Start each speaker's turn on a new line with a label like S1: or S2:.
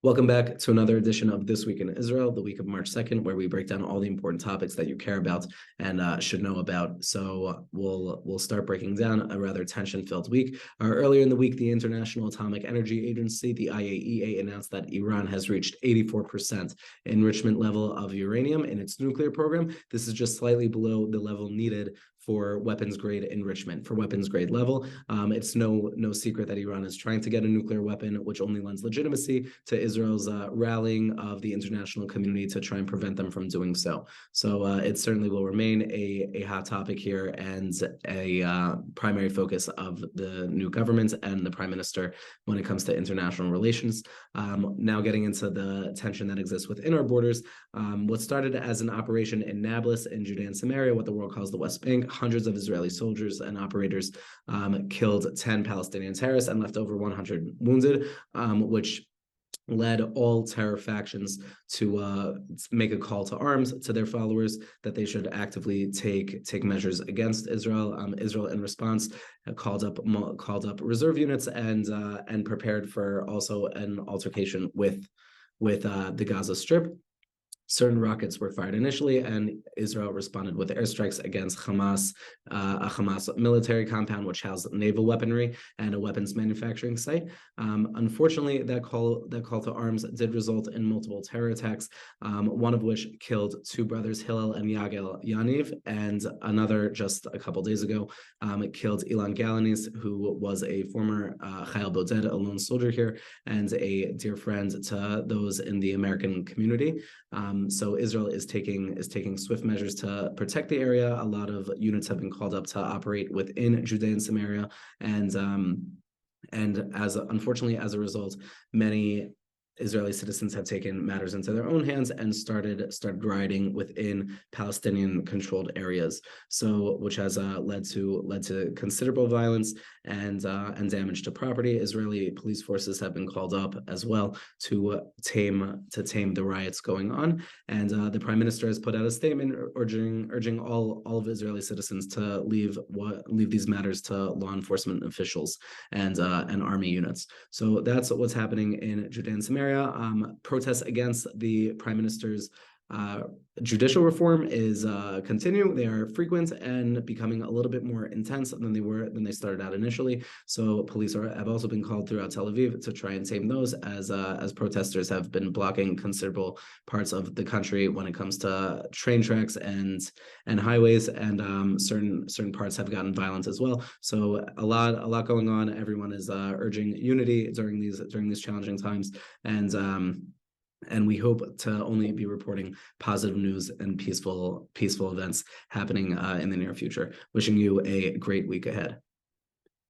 S1: Welcome back to another edition of This Week in Israel, the week of March 2nd, where we break down all the important topics that you care about and should know about. So we'll start breaking down a rather tension-filled week. Earlier in the week, the International Atomic Energy Agency, the IAEA, announced that Iran has reached 84% enrichment level of uranium in its nuclear program. This is just slightly below the level needed for weapons grade enrichment, for weapons grade level. It's no secret that Iran is trying to get a nuclear weapon, which only lends legitimacy to Israel's rallying of the international community to try and prevent them from doing so. So it certainly will remain a hot topic here and a primary focus of the new government and the prime minister when it comes to international relations. Now getting into the tension that exists within our borders, what started as an operation in Nablus in Judea and Samaria, what the world calls the West Bank, hundreds of Israeli soldiers and operators killed 10 Palestinian terrorists and left over 100 wounded, which led all terror factions to make a call to arms to their followers that they should actively take measures against Israel. Israel, in response, called up reserve units and prepared for also an altercation with the Gaza Strip. Certain rockets were fired initially, and Israel responded with airstrikes against Hamas, a Hamas military compound which housed naval weaponry and a weapons manufacturing site. Unfortunately, that call to arms did result in multiple terror attacks, one of which killed two brothers, Hillel and Yagel Yaniv, and another just a couple days ago killed Ilan Galanis, who was a former Chayal Boded, a lone soldier here, and a dear friend to those in the American community. So Israel is taking swift measures to protect the area. A lot of units have been called up to operate within Judea and Samaria, and unfortunately, as a result, many Israeli citizens have taken matters into their own hands and started rioting within Palestinian-controlled areas. So, which has led to considerable violence and damage to property. Israeli police forces have been called up as well to tame the riots going on. And the prime minister has put out a statement urging all of Israeli citizens to leave these matters to law enforcement officials and army units. So that's what's happening in Judea and Samaria. Protests against the prime minister's judicial reform is continue. They are frequent and becoming a little bit more intense than they started out initially. So police have also been called throughout Tel Aviv to try and tame those as protesters have been blocking considerable parts of the country when it comes to train tracks and highways, and certain parts have gotten violent as well. So a lot going on. Everyone is urging unity during these challenging times, and we hope to only be reporting positive news and peaceful events happening in the near future. Wishing you a great week ahead.